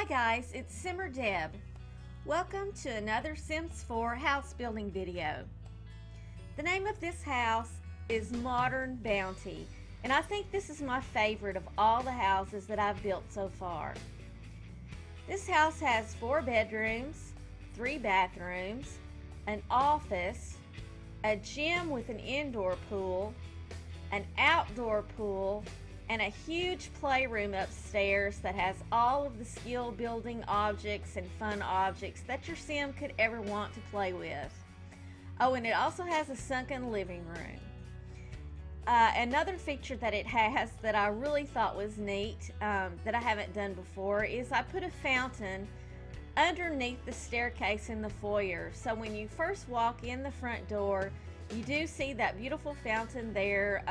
guys, it's SimmerDeb. Welcome to another Sims 4 house building video. The name of this house is Modern Bounty, and I think this is my favorite of all the houses that I've built so far. This house has 4 bedrooms, 3 bathrooms, an office, a gym with an indoor pool, an outdoor pool, and a huge playroom upstairs that has all of the skill building objects and fun objects that your sim could ever want to play with. Oh, and it also has a sunken living room. Another feature that it has that I really thought was neat, that I haven't done before, is I put a fountain underneath the staircase in the foyer. So when you first walk in the front door, you do see that beautiful fountain there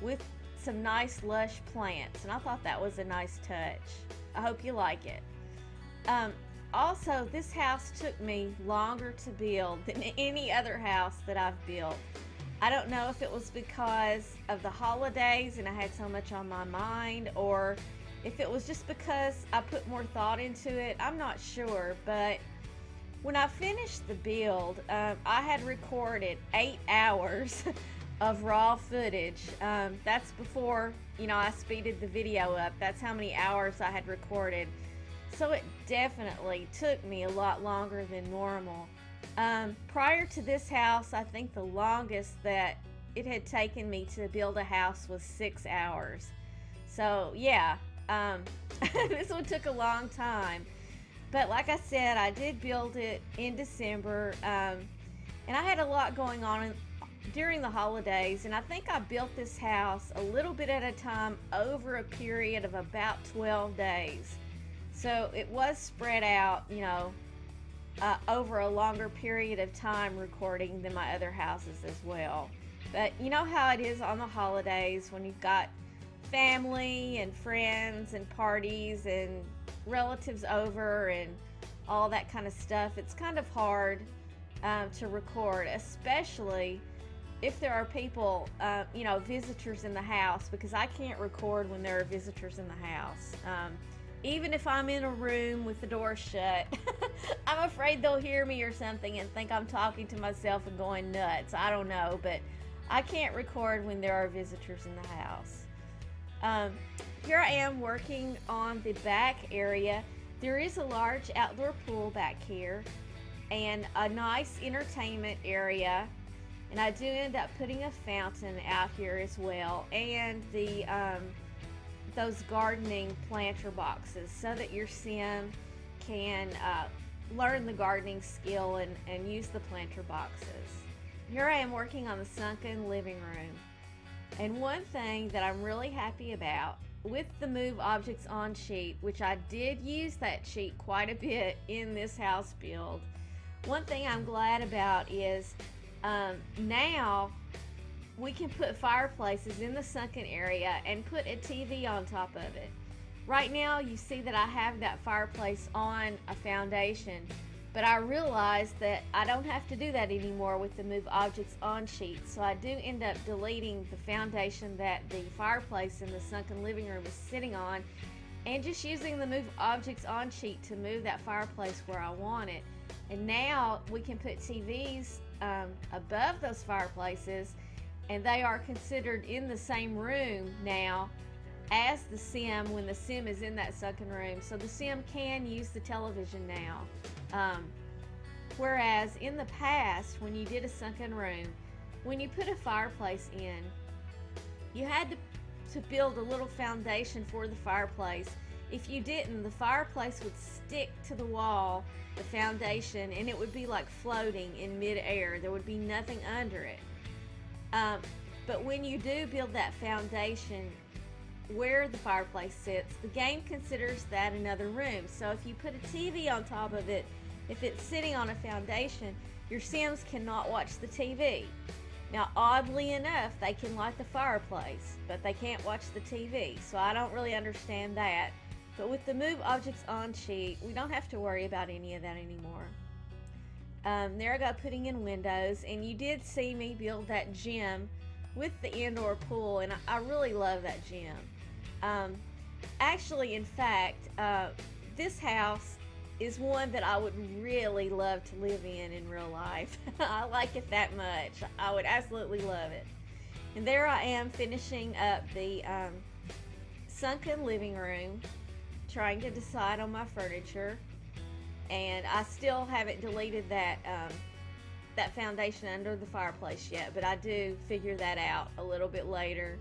with some nice lush plants, and I thought that was a nice touch. I hope you like it. Also, this house took me longer to build than any other house that I've built. I don't know if it was because of the holidays and I had so much on my mind, or if it was just because I put more thought into it. I'm not sure, but when I finished the build, I had recorded 8 hours of raw footage. That's before, I speeded the video up. That's how many hours I had recorded. So it definitely took me a lot longer than normal. Prior to this house, I think the longest that it had taken me to build a house was 6 hours. So yeah, this one took a long time. But like I said, I did build it in December, and I had a lot going on during the holidays, and I think I built this house a little bit at a time over a period of about 12 days. So it was spread out, over a longer period of time recording than my other houses as well. But you know how it is on the holidays when you've got family and friends and parties and relatives over and all that kind of stuff. It's kind of hard to record, especially if there are people, visitors in the house, because I can't record when there are visitors in the house. Even if I'm in a room with the door shut, I'm afraid they'll hear me or something and think I'm talking to myself and going nuts. I don't know, but I can't record when there are visitors in the house. Here I am working on the back area. There is a large outdoor pool back here and a nice entertainment area. And I do end up putting a fountain out here as well, and the those gardening planter boxes so that your sim can learn the gardening skill and use the planter boxes. Here I am working on the sunken living room. And one thing that I'm really happy about with the Move Objects On sheet, which I did use that sheet quite a bit in this house build, one thing I'm glad about is now we can put fireplaces in the sunken area and put a TV on top of it. Right now you see that I have that fireplace on a foundation, but I realized that I don't have to do that anymore with the Move Objects On sheet. So I do end up deleting the foundation that the fireplace in the sunken living room is sitting on and just using the Move Objects On sheet to move that fireplace where I want it. And now we can put TVs above those fireplaces, and they are considered in the same room now as the sim when the sim is in that sunken room. So the sim can use the television now. Whereas in the past, when you did a sunken room, when you put a fireplace in, you had to build a little foundation for the fireplace. If you didn't, the fireplace would stick to the wall, the foundation, and it would be like floating in mid-air. There would be nothing under it. But when you do build that foundation where the fireplace sits, the game considers that another room. So if you put a TV on top of it, if it's sitting on a foundation, your sims cannot watch the TV. Now, oddly enough, they can light the fireplace, but they can't watch the TV. So I don't really understand that. But with the Move Objects On sheet, we don't have to worry about any of that anymore. There I go putting in windows, and you did see me build that gym with the indoor pool, and I really love that gym. Actually, in fact, this house is one that I would really love to live in real life. I like it that much. I would absolutely love it. And there I am finishing up the sunken living room, trying to decide on my furniture, and I still haven't deleted that that foundation under the fireplace yet, but I do figure that out a little bit later.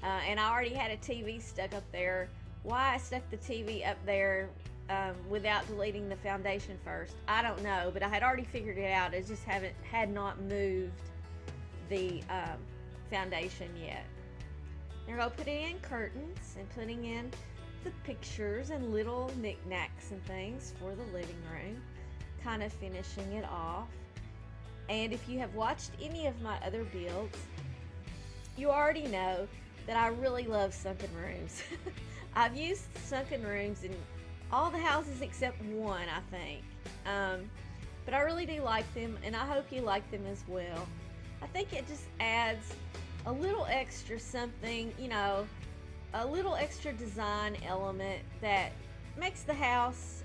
And I already had a TV stuck up there. Why I stuck the TV up there without deleting the foundation first, I don't know, but I had already figured it out. I just had not moved the foundation yet. They're going to put in curtains and putting in the pictures and little knickknacks and things for the living room, kind of finishing it off. And if you have watched any of my other builds, you already know that I really love sunken rooms. I've used sunken rooms in all the houses except one, I think. But I really do like them, and I hope you like them as well. I think it just adds a little extra something, you know, a little extra design element that makes the house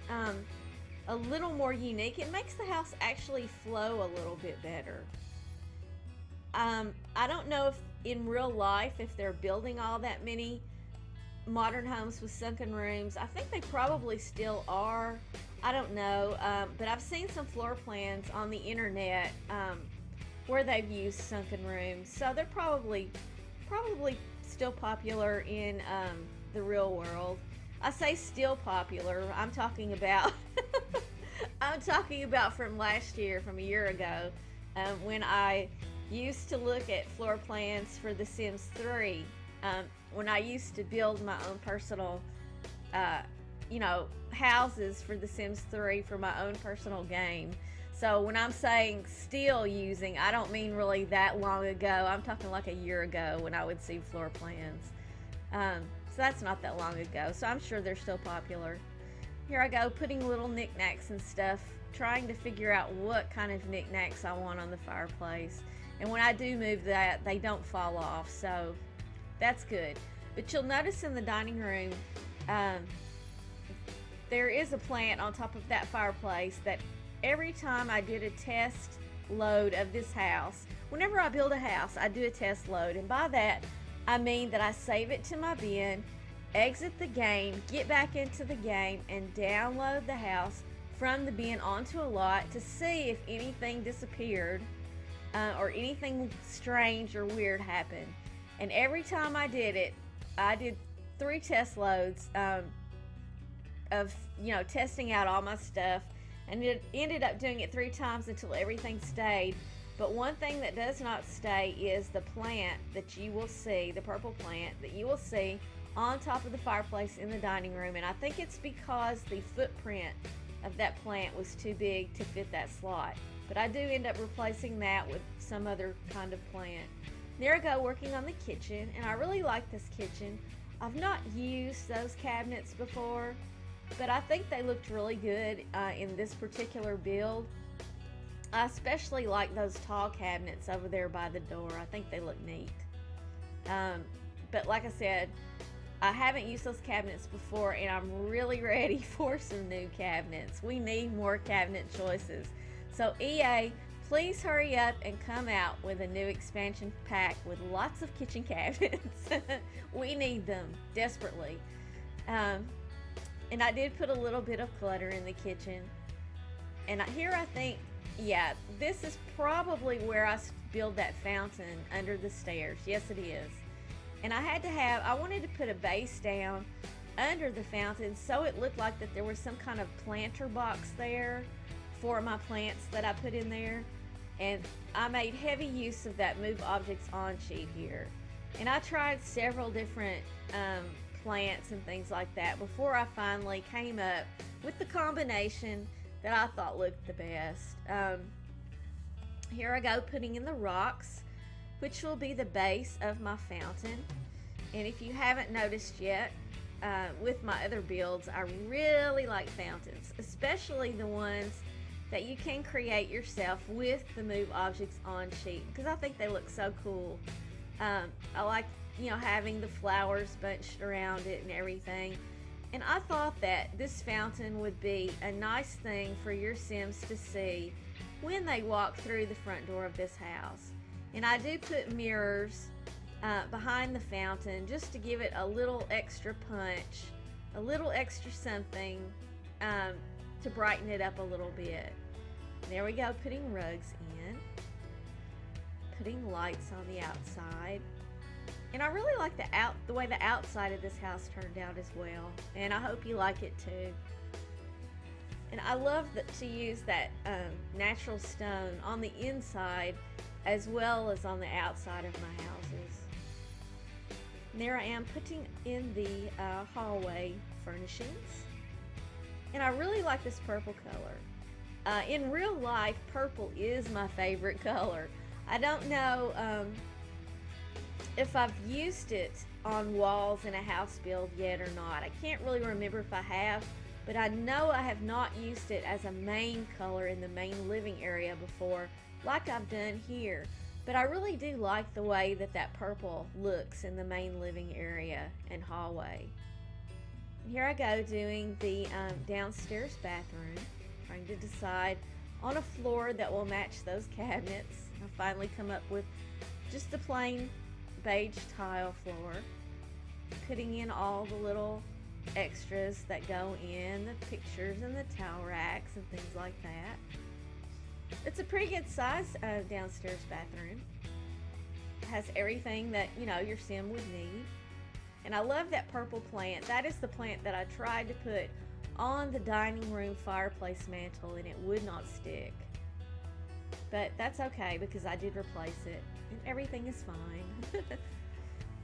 a little more unique. It makes the house actually flow a little bit better. I don't know if in real life if they're building all that many modern homes with sunken rooms. I think they probably still are. I don't know, but I've seen some floor plans on the internet where they've used sunken rooms, so they're probably still popular in the real world. I say still popular. I'm talking about I'm talking about from last year, from a year ago, when I used to look at floor plans for The Sims 3. When I used to build my own personal, you know, houses for The Sims 3 for my own personal game. So when I'm saying still using, I don't mean really that long ago. I'm talking like a year ago when I would see floor plans. So that's not that long ago. So I'm sure they're still popular. Here I go, putting little knickknacks and stuff, trying to figure out what kind of knickknacks I want on the fireplace. And when I do move that, they don't fall off, so that's good. But you'll notice in the dining room, there is a plant on top of that fireplace that every time I did a test load of this house, whenever I build a house, I do a test load. And by that, I mean that I save it to my bin, exit the game, get back into the game, and download the house from the bin onto a lot to see if anything disappeared or anything strange or weird happened. And every time I did it, I did 3 test loads of, you know, testing out all my stuff, and it ended up doing it 3 times until everything stayed. But one thing that does not stay is the plant that you will see, the purple plant that you will see on top of the fireplace in the dining room. And I think it's because the footprint of that plant was too big to fit that slot. But I do end up replacing that with some other kind of plant. There I go, working on the kitchen, and I really like this kitchen. I've not used those cabinets before, but I think they looked really good in this particular build. I especially like those tall cabinets over there by the door. I think they look neat. But like I said, I haven't used those cabinets before, and I'm really ready for some new cabinets. We need more cabinet choices. So EA, please hurry up and come out with a new expansion pack with lots of kitchen cabinets. We need them desperately. And I did put a little bit of clutter in the kitchen. And here I think, yeah, this is probably where I build that fountain under the stairs. Yes, it is. And I wanted to put a base down under the fountain so it looked like that there was some kind of planter box there for my plants that I put in there. And I made heavy use of that Move Objects On sheet here. And I tried several different plants and things like that before I finally came up with the combination that I thought looked the best. Here I go, putting in the rocks, which will be the base of my fountain. And if you haven't noticed yet, with my other builds, I really like fountains, especially the ones that you can create yourself with the Move Objects On sheet, because I think they look so cool. I like, you know, having the flowers bunched around it and everything. And I thought that this fountain would be a nice thing for your Sims to see when they walk through the front door of this house. And I do put mirrors behind the fountain just to give it a little extra punch, a little extra something to brighten it up a little bit. There we go, putting rugs in, putting lights on the outside. And I really like the way the outside of this house turned out as well. And I hope you like it too. And I love to use that natural stone on the inside as well as on the outside of my houses. And there I am putting in the hallway furnishings. And I really like this purple color. In real life, purple is my favorite color. I don't know if I've used it on walls in a house build yet or not. I can't really remember if I have, but I know I have not used it as a main color in the main living area before, like I've done here. But I really do like the way that purple looks in the main living area and hallway. And here I go doing the downstairs bathroom, trying to decide on a floor that will match those cabinets. I finally come up with just a plain beige tile floor, putting in all the little extras that go in, the pictures and the towel racks and things like that. It's a pretty good size downstairs bathroom. It has everything that, you know, your Sim would need. And I love that purple plant. That is the plant that I tried to put on the dining room fireplace mantle and it would not stick. But that's okay because I did replace it and everything is fine.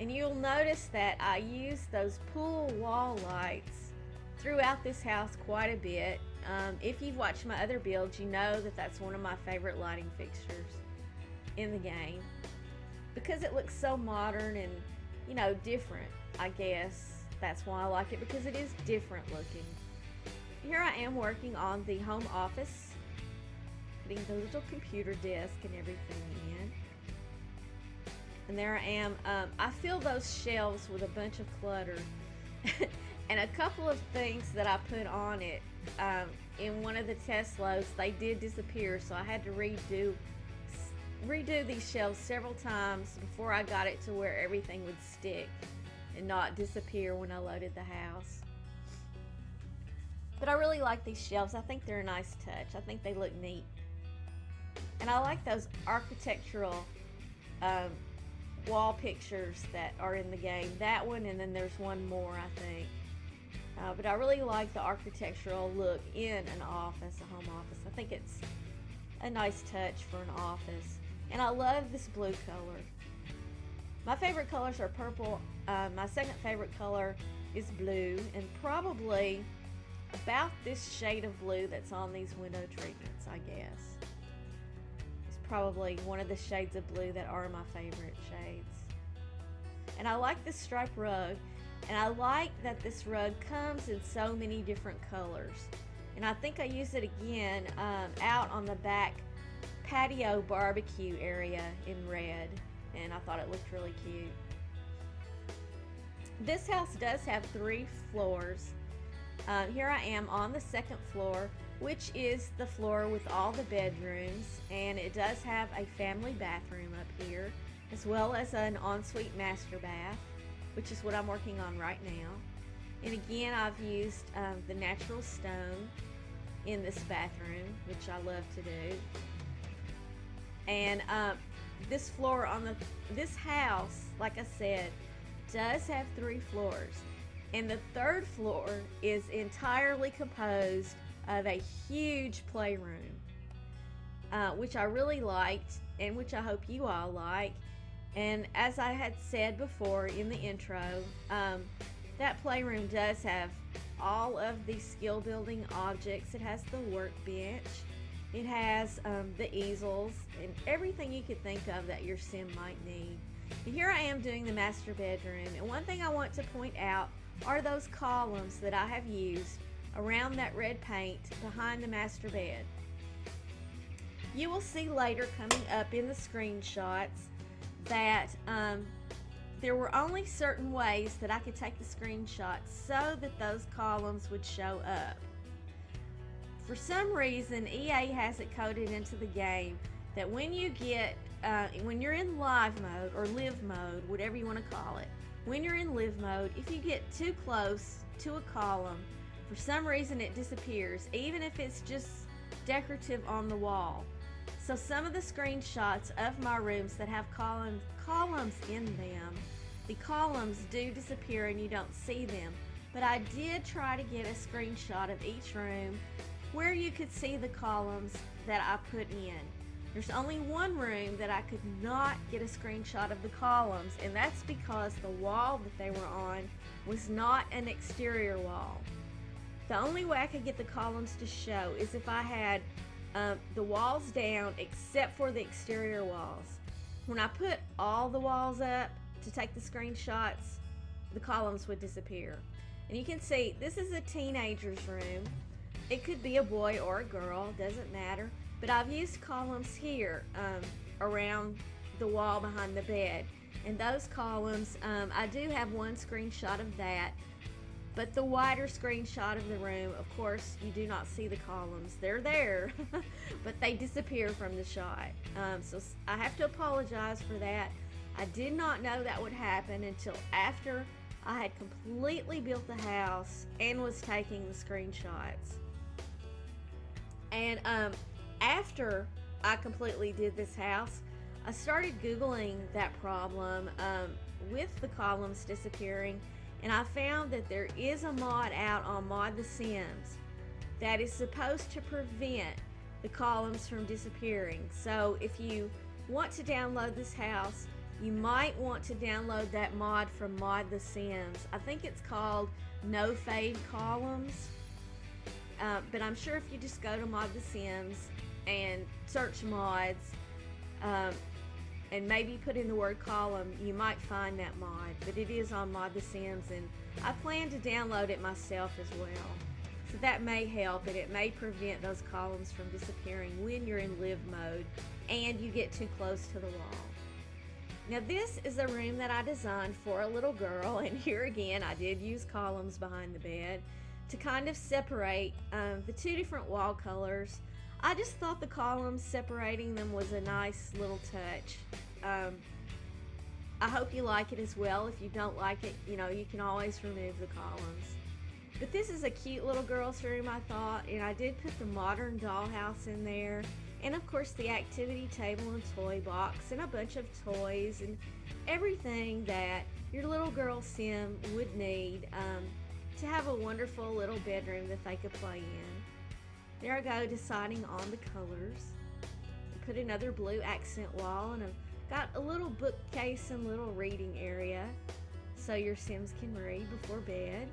And you'll notice that I use those pool wall lights throughout this house quite a bit. If you've watched my other builds, you know that that's one of my favorite lighting fixtures in the game because it looks so modern and, you know, different. I guess that's why I like it, because it is different looking. Here I am working on the home office, putting the little computer desk and everything in. And there I am. I fill those shelves with a bunch of clutter and a couple of things that I put on it. In one of the test loads, they did disappear, so I had to redo these shelves several times before I got it to where everything would stick and not disappear when I loaded the house. But I really like these shelves. I think they're a nice touch. I think they look neat. And I like those architectural wall pictures that are in the game. That one, and then there's one more, I think. But I really like the architectural look in an office, a home office. I think it's a nice touch for an office. And I love this blue color. My favorite colors are purple. My second favorite color is blue, and probably about this shade of blue that's on these window treatments, I guess. It's probably one of the shades of blue that are my favorite shades. And I like this striped rug, and I like that this rug comes in so many different colors. And I think I used it again out on the back patio barbecue area in red, and I thought it looked really cute. This house does have 3 floors. Here I am on the second floor, which is the floor with all the bedrooms, and it does have a family bathroom up here, as well as an ensuite master bath, which is what I'm working on right now. And again, I've used the natural stone in this bathroom, which I love to do. And this floor on this house, like I said, does have 3 floors. And the 3rd floor is entirely composed of a huge playroom, which I really liked and which I hope you all like. And as I had said before in the intro, that playroom does have all of the skill building objects. It has the workbench, it has the easels, and everything you could think of that your Sim might need. And here I am doing the master bedroom, and one thing I want to point out are those columns that I have used around that red paint behind the master bed. You will see later coming up in the screenshots that there were only certain ways that I could take the screenshots so that those columns would show up. For some reason, EA has it coded into the game that when you get, when you're in live mode or live mode, whatever you want to call it, when you're in live mode, if you get too close to a column, for some reason it disappears, even if it's just decorative on the wall. So some of the screenshots of my rooms that have columns in them, the columns do disappear and you don't see them. But I did try to get a screenshot of each room where you could see the columns that I put in. There's only one room that I could not get a screenshot of the columns, and that's because the wall that they were on was not an exterior wall. The only way I could get the columns to show is if I had the walls down except for the exterior walls. When I put all the walls up to take the screenshots, the columns would disappear. And you can see this is a teenager's room. It could be a boy or a girl, doesn't matter. But I've used columns here around the wall behind the bed. And those columns, I do have one screenshot of that. But the wider screenshot of the room, of course, you do not see the columns. They're there, but they disappear from the shot. So I have to apologize for that. I did not know that would happen until after I had completely built the house and was taking the screenshots. And after I completely did this house, I started Googling that problem with the columns disappearing. And I found that there is a mod out on Mod The Sims that is supposed to prevent the columns from disappearing. So if you want to download this house, you might want to download that mod from Mod The Sims. I think it's called No Fade Columns. But I'm sure if you just go to Mod The Sims and search mods, and maybe put in the word column, you might find that mod. But it is on Mod The Sims, and I plan to download it myself as well. So that may help, and it may prevent those columns from disappearing when you're in live mode and you get too close to the wall. Now this is a room that I designed for a little girl, and here again I did use columns behind the bed to kind of separate the two different wall colors. I just thought the columns, separating them was a nice little touch. I hope you like it as well. If you don't like it, you know, you can always remove the columns. But this is a cute little girl's room, I thought, and I did put the modern dollhouse in there, and of course the activity table and toy box and a bunch of toys and everything that your little girl sim would need to have a wonderful little bedroom that they could play in. There I go, deciding on the colors. I put another blue accent wall, and I've got a little bookcase and little reading area so your Sims can read before bed.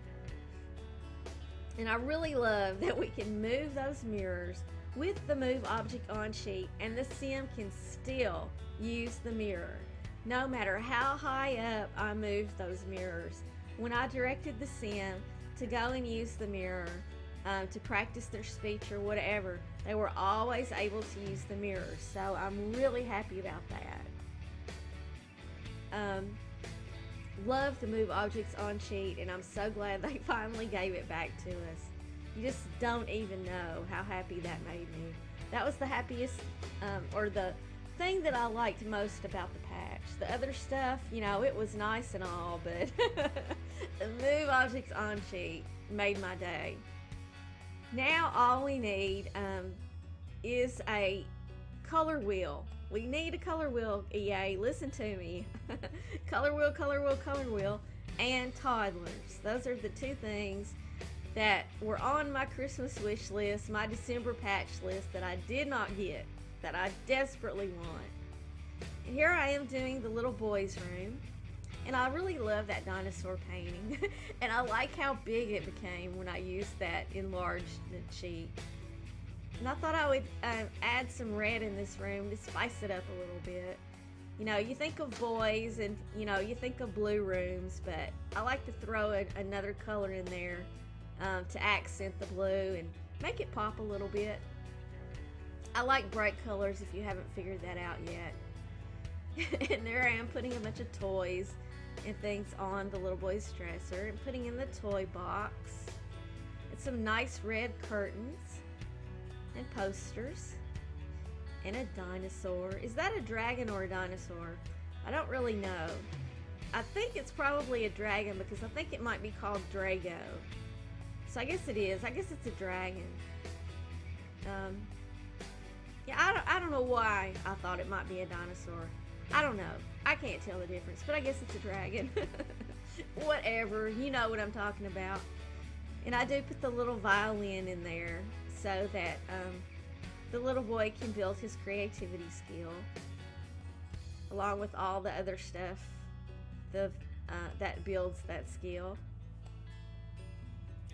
And I really love that we can move those mirrors with the Move Object On sheet, and the Sim can still use the mirror. No matter how high up I moved those mirrors, when I directed the Sim to go and use the mirror, to practice their speech or whatever, they were always able to use the mirrors. So I'm really happy about that. Love the Move Objects On sheet, and I'm so glad they finally gave it back to us. You just don't even know how happy that made me. That was the happiest, or the thing that I liked most about the patch. The other stuff, you know, it was nice and all, but the Move Objects On sheet made my day. Now all we need is a color wheel. We need a color wheel, EA. Listen to me. Color wheel, color wheel, color wheel, and toddlers. Those are the two things that were on my Christmas wish list, my December patch list that I did not get, that I desperately want. And here I am doing the little boy's room. And I really love that dinosaur painting. And I like how big it became when I used that enlarged sheet. And I thought I would add some red in this room to spice it up a little bit. You know, you think of boys and, you know, you think of blue rooms, but I like to throw another color in there to accent the blue and make it pop a little bit. I like bright colors if you haven't figured that out yet. And there I am putting a bunch of toys and things on the little boy's dresser, and putting in the toy box, and some nice red curtains, and posters, and a dinosaur. Is that a dragon or a dinosaur? I don't really know. I think it's probably a dragon because I think it might be called Drago. So I guess it is. I guess it's a dragon. Yeah, I don't know why I thought it might be a dinosaur. I don't know. I can't tell the difference, but I guess it's a dragon. Whatever. You know what I'm talking about. And I do put the little violin in there so that the little boy can build his creativity skill, along with all the other stuff that builds that skill.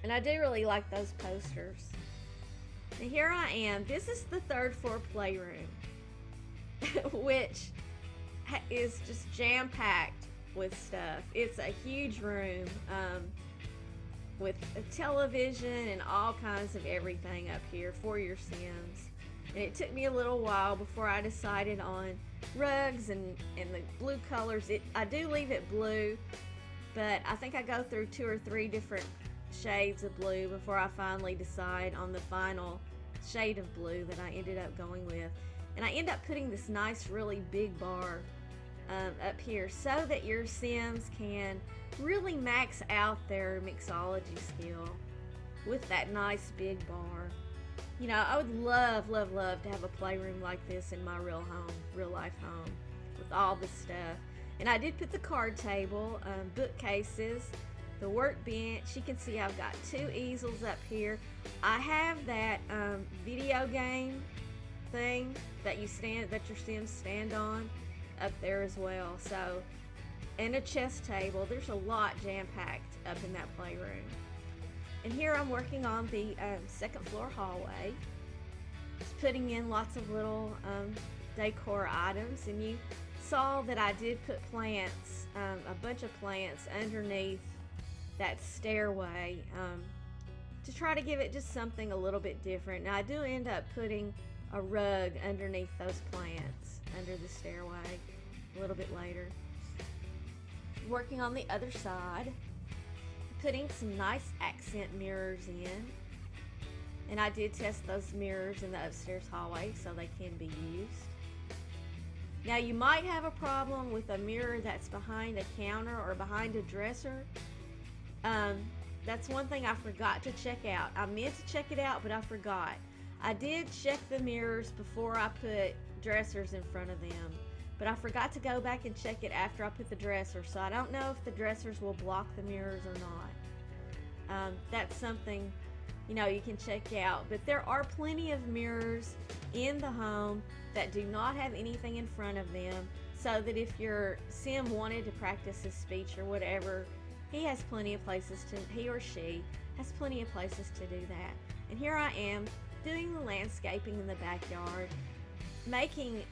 And I do really like those posters. And here I am. This is the third floor playroom, which is just jam-packed with stuff. It's a huge room with a television and all kinds of everything up here for your Sims. And it took me a little while before I decided on rugs and the blue colors. I do leave it blue, but I think I go through 2 or 3 different shades of blue before I finally decide on the final shade of blue that I ended up going with. And I end up putting this nice really big bar up here so that your Sims can really max out their mixology skill with that nice big bar. You know, I would love to have a playroom like this in my real life home with all the stuff. And I did put the card table, bookcases, the workbench. You can see I've got 2 easels up here. I have that video game thing that your Sims stand on up there as well. So, and a chess table. There's a lot jam-packed up in that playroom. And here I'm working on the second floor hallway. Just putting in lots of little decor items. And you saw that I did put plants, a bunch of plants underneath that stairway to try to give it just something a little bit different. Now I do end up putting a rug underneath those plants under the stairway a little bit later. Working on the other side, putting some nice accent mirrors in, and I did test those mirrors in the upstairs hallway so they can be used. Now you might have a problem with a mirror that's behind a counter or behind a dresser. That's one thing I forgot to check out. I meant to check it out, but I forgot. I did check the mirrors before I put dressers in front of them, but I forgot to go back and check it after I put the dresser, so I don't know if the dressers will block the mirrors or not. That's something, you know, you can check out. But there are plenty of mirrors in the home that do not have anything in front of them, so that if your Sim wanted to practice his speech or whatever, he has plenty of places to, he or she has plenty of places to do that. And here I am doing the landscaping in the backyard, making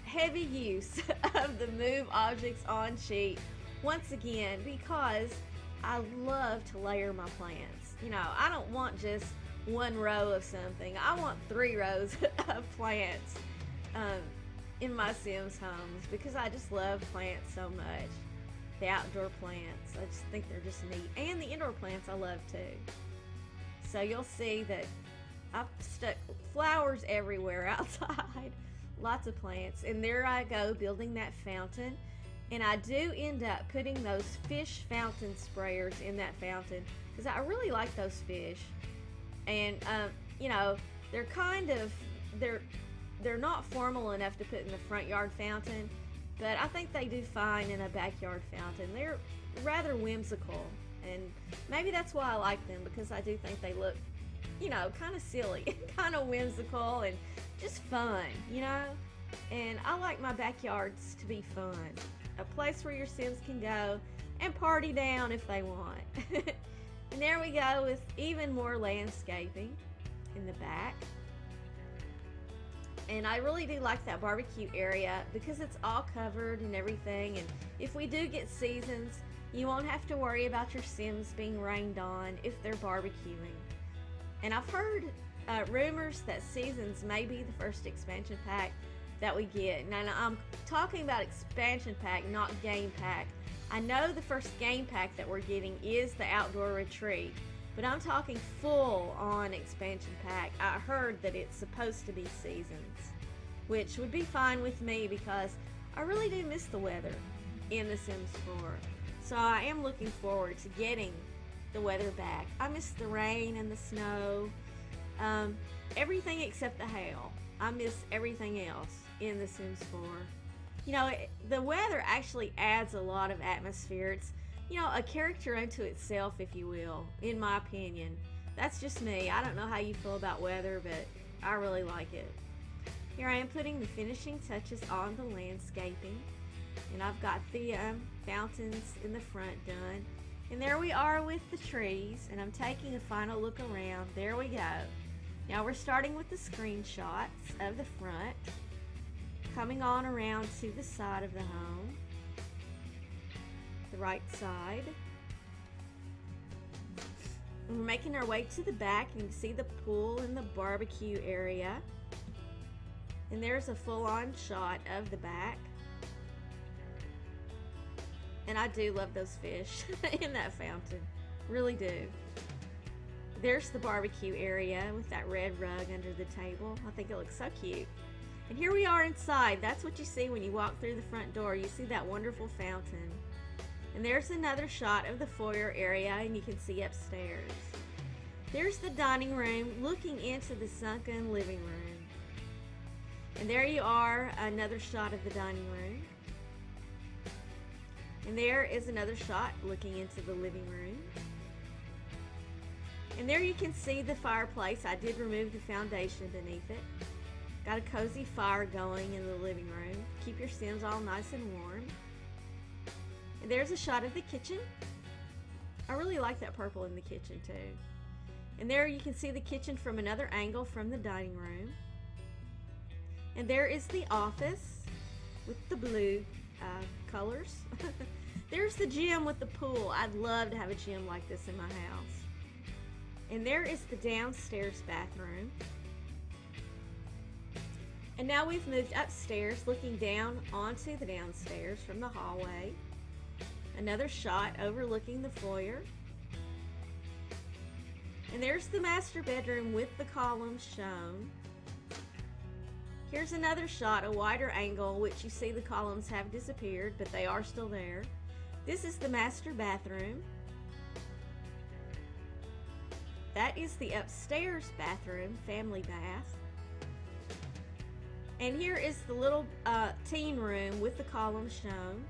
heavy use of the move objects on sheet once again, because I love to layer my plants. You know, I don't want just 1 row of something. I want 3 rows of plants in my Sims homes, because I just love plants so much. The outdoor plants, I just think they're just neat. And the indoor plants I love too. So you'll see that I've stuck flowers everywhere outside. Lots of plants. And there I go building that fountain. And I do end up putting those fish fountain sprayers in that fountain, because I really like those fish. And you know, they're kind of, they're not formal enough to put in the front yard fountain, but I think they do fine in a backyard fountain. They're rather whimsical, and maybe that's why I like them, because I do think they look, you know, kind of silly, kind of whimsical, and just fun, you know? And I like my backyards to be fun. A place where your Sims can go and party down if they want. And there we go with even more landscaping in the back. And I really do like that barbecue area because it's all covered and everything. And if we do get seasons, you won't have to worry about your Sims being rained on if they're barbecuing. And I've heard rumors that seasons may be the first expansion pack that we get. Now I'm talking about expansion pack, not game pack. I know the first game pack that we're getting is the Outdoor Retreat, but I'm talking full on expansion pack. I heard that it's supposed to be seasons, which would be fine with me because I really do miss the weather in The Sims 4. So I am looking forward to getting the weather back. I miss the rain and the snow, everything except the hail. I miss everything else in The Sims 4. You know, the weather actually adds a lot of atmosphere. It's, you know, a character unto itself, if you will, in my opinion. That's just me. I don't know how you feel about weather, but I really like it. Here I am putting the finishing touches on the landscaping, and I've got the fountains in the front done. And there we are with the trees, and I'm taking a final look around. There we go. Now we're starting with the screenshots of the front, coming on around to the side of the home, the right side. And we're making our way to the back, and you can see the pool and the barbecue area. And there's a full-on shot of the back. And I do love those fish in that fountain. Really do. There's the barbecue area with that red rug under the table. I think it looks so cute. And here we are inside. That's what you see when you walk through the front door. You see that wonderful fountain. And there's another shot of the foyer area, and you can see upstairs. There's the dining room looking into the sunken living room. And there you are, another shot of the dining room. And there is another shot looking into the living room. And there you can see the fireplace. I did remove the foundation beneath it. Got a cozy fire going in the living room. Keep your Sims all nice and warm. And there's a shot of the kitchen. I really like that purple in the kitchen too. And there you can see the kitchen from another angle from the dining room. And there is the office with the blue colors. There's the gym with the pool. I'd love to have a gym like this in my house. And there is the downstairs bathroom. And now we've moved upstairs, looking down onto the downstairs from the hallway. Another shot overlooking the foyer. And there's the master bedroom with the columns shown. Here's another shot, a wider angle, which you see the columns have disappeared, but they are still there. This is the master bathroom. That is the upstairs bathroom, family bath. And here is the little teen room with the columns shown.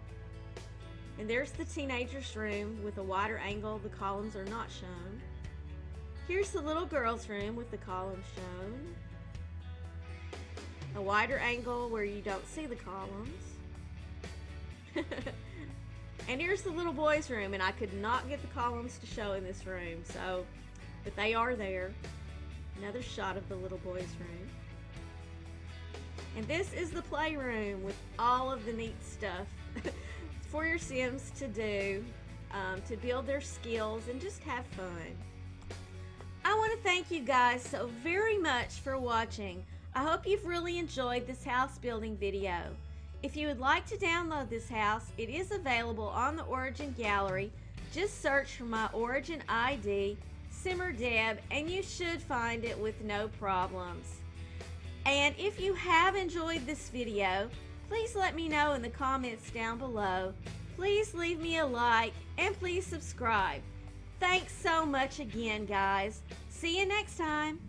And there's the teenager's room with a wider angle. The columns are not shown. Here's the little girl's room with the columns shown. A wider angle where you don't see the columns. And here's the little boy's room, and I could not get the columns to show in this room, so, but they are there. Another shot of the little boy's room. And this is the playroom with all of the neat stuff for your Sims to do, to build their skills and just have fun. I want to thank you guys so very much for watching. I hope you've really enjoyed this house building video. If you would like to download this house, it is available on the Origin Gallery. Just search for my Origin ID, SimmerDeb, and you should find it with no problems. And if you have enjoyed this video, please let me know in the comments down below. Please leave me a like and please subscribe. Thanks so much again, guys. See you next time.